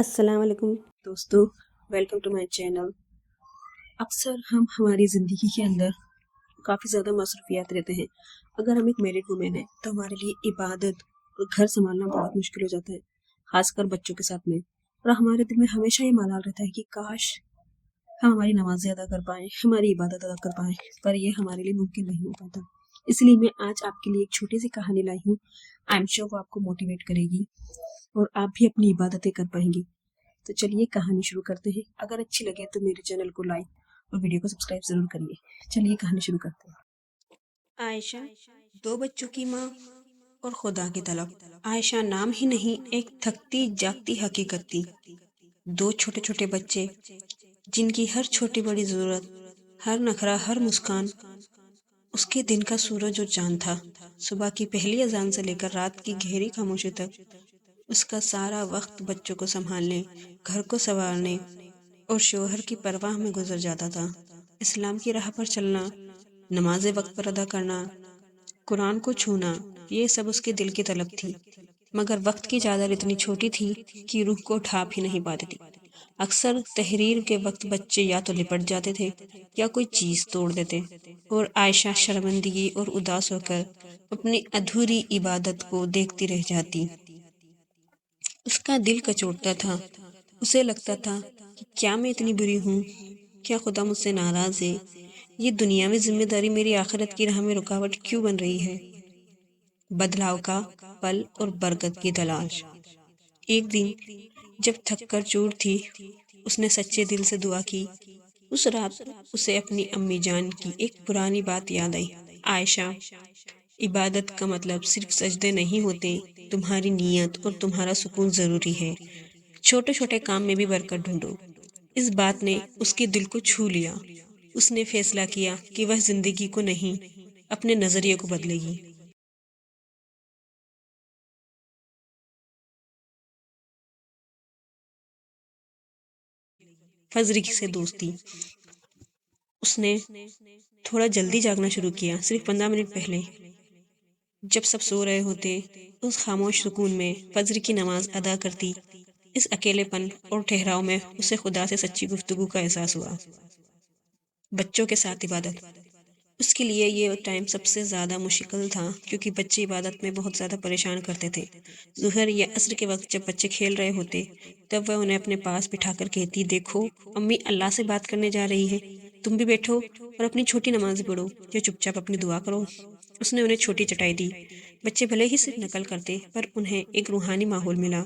السلام علیکم دوستو، ویلکم ٹو مائی چینل۔ اکثر ہم ہماری زندگی کے اندر کافی زیادہ مصروفیات رہتے ہیں۔ اگر ہم ایک میرڈ وومین ہیں تو ہمارے لیے عبادت اور گھر سنبھالنا بہت مشکل ہو جاتا ہے، خاص کر بچوں کے ساتھ میں۔ اور ہمارے دل میں ہمیشہ یہ ملال رہتا ہے کہ کاش ہم ہماری نمازیں ادا کر پائیں، ہماری عبادت ادا کر پائیں، پر یہ ہمارے لیے ممکن نہیں ہو پاتا۔ اس لیے میں آج آپ کے لیے ایک چھوٹی سی کہانی لائی ہوں۔ آئی ایم شیور وہ آپ کو موٹیویٹ کرے گی اور آپ بھی اپنی عبادتیں کر پائیں گی۔ تو چلیے کہانی شروع کرتے ہیں۔ اگر اچھی لگے تو میرے چینل کو لائک اور ویڈیو کو سبسکرائب ضرور کریے۔ چلیے کہانی شروع کرتے ہیں۔ عائشہ، 2 بچوں کی ماں اور خدا کی طلب۔ عائشہ نام ہی نہیں، ایک تھکتی جاگتی حقیقت تھی۔ 2 چھوٹے چھوٹے بچے جن کی ہر چھوٹی بڑی ضرورت، ہر نخرہ، ہر مسکان اس کے دن کا سورج اور چاند تھا۔ صبح کی پہلی اذان سے لے کر رات کی گہری خاموشی تک اس کا سارا وقت بچوں کو سنبھالنے، گھر کو سنوارنے اور شوہر کی پرواہ میں گزر جاتا تھا۔ اسلام کی راہ پر چلنا، نمازیں وقت پر ادا کرنا، قرآن کو چھونا، یہ سب اس کے دل کی طلب تھی۔ مگر وقت کی چادر اتنی چھوٹی تھی کہ روح کو ڈھانپ ہی نہیں پاتی تھی۔ اکثر تحریر کے وقت بچے یا تو لپٹ جاتے تھے یا کوئی چیز توڑ دیتے، اور عائشہ شرمندگی اور اداس ہو کر اپنی ادھوری عبادت کو دیکھتی رہ جاتی۔ اس کا دل کچوٹتا تھا، اسے لگتا تھا کہ کیا میں اتنی بری ہوں؟ کیا خدا مجھ سے ناراض ہے؟ یہ دنیا میں ذمہ داری میری آخرت کی راہ میں رکاوٹ کیوں بن رہی ہے؟ بدلاؤ کا پل اور برکت کی تلاش۔ ایک دن جب تھک کر چور تھی، اس نے سچے دل سے دعا کی۔ اس رات اسے اپنی امی جان کی ایک پرانی بات یاد آئی۔ عائشہ، عبادت کا مطلب صرف سجدے نہیں ہوتے، تمہاری نیت اور تمہارا سکون ضروری ہے۔ چھوٹے چھوٹے کام میں بھی برکت ڈھونڈو۔ اس بات نے اس کے دل کو چھو لیا۔ اس نے فیصلہ کیا کہ وہ زندگی کو نہیں، اپنے نظریے کو بدلے گی۔ فجر سے دوستی۔ اس نے تھوڑا جلدی جاگنا شروع کیا، صرف 15 منٹ پہلے، جب سب سو رہے ہوتے۔ اس خاموش سکون میں فجر کی نماز ادا کرتی۔ اس اکیلے پن اور ٹھہراؤ میں اسے خدا سے سچی گفتگو کا احساس ہوا۔ بچوں کے ساتھ عبادت۔ اس کے لیے یہ ٹائم سب سے زیادہ مشکل تھا، کیونکہ بچے عبادت میں بہت زیادہ پریشان کرتے تھے۔ ظہر یا عصر کے وقت جب بچے کھیل رہے ہوتے، تب وہ انہیں اپنے پاس بٹھا کر کہتی، دیکھو امی اللہ سے بات کرنے جا رہی ہے، تم بھی بیٹھو اور اپنی چھوٹی نماز پڑھو یا چپ چاپ اپنی دعا کرو۔ اس نے انہیں چھوٹی چٹائی دی۔ بچے بھلے ہی صرف نقل کرتے، پر انہیں ایک روحانی ماحول ملا۔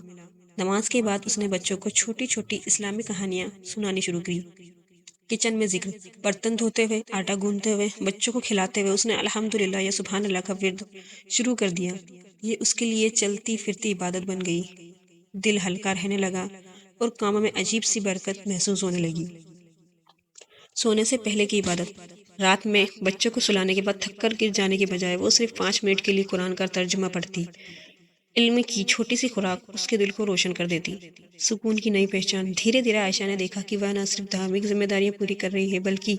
نماز کے بعد اس نے بچوں کو چھوٹی چھوٹی اسلامی کہانیاں سنانی شروع کی۔ کچن میں ذکر، برتن دھوتے ہوئے، آٹا گوندتے ہوئے، بچوں کو کھلاتے ہوئے اس نے الحمدللہ یا سبحان اللہ کا ورد شروع کر دیا۔ یہ اس کے لیے چلتی پھرتی عبادت بن گئی۔ دل ہلکا رہنے لگا اور کاموں میں عجیب سی برکت محسوس ہونے لگی۔ سونے سے پہلے کی عبادت۔ رات میں بچوں کو سلانے کے بعد تھک کر گر جانے کے بجائے وہ صرف 5 منٹ کے لیے قرآن کا ترجمہ پڑھتی۔ علم کی چھوٹی سی خوراک اس کے دل کو روشن کر دیتی۔ سکون کی نئی پہچان۔ دھیرے دھیرے عائشہ نے دیکھا کہ وہ نہ صرف دھارمک ذمہ داریاں پوری کر رہی ہے، بلکہ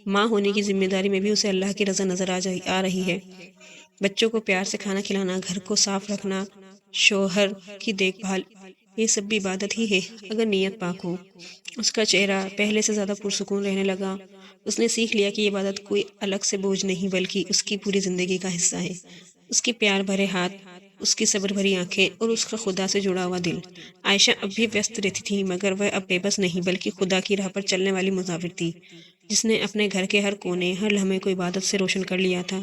ماں ہونے کی ذمہ داری میں بھی اسے اللہ کی رضا نظر آ رہی ہے۔ بچوں کو پیار سے کھانا کھلانا، گھر کو صاف رکھنا، شوہر کی دیکھ بھال، یہ سب بھی عبادت ہی ہے اگر نیت پاک ہو۔ اس کا چہرہ پہلے سے زیادہ پرسکون رہنے لگا۔ اس نے سیکھ لیا کہ یہ عبادت کوئی الگ سے بوجھ نہیں، بلکہ اس کی پوری زندگی کا حصہ ہے۔ اس کے پیار بھرے ہاتھ، اس کی صبر بھری آنکھیں اور اس کا خدا سے جڑا ہوا دل۔ عائشہ اب بھی ویست رہتی تھی، مگر وہ اب بے بس نہیں، بلکہ خدا کی راہ پر چلنے والی مسافر تھی، جس نے اپنے گھر کے ہر کونے، ہر لمحے کو عبادت سے روشن کر لیا تھا۔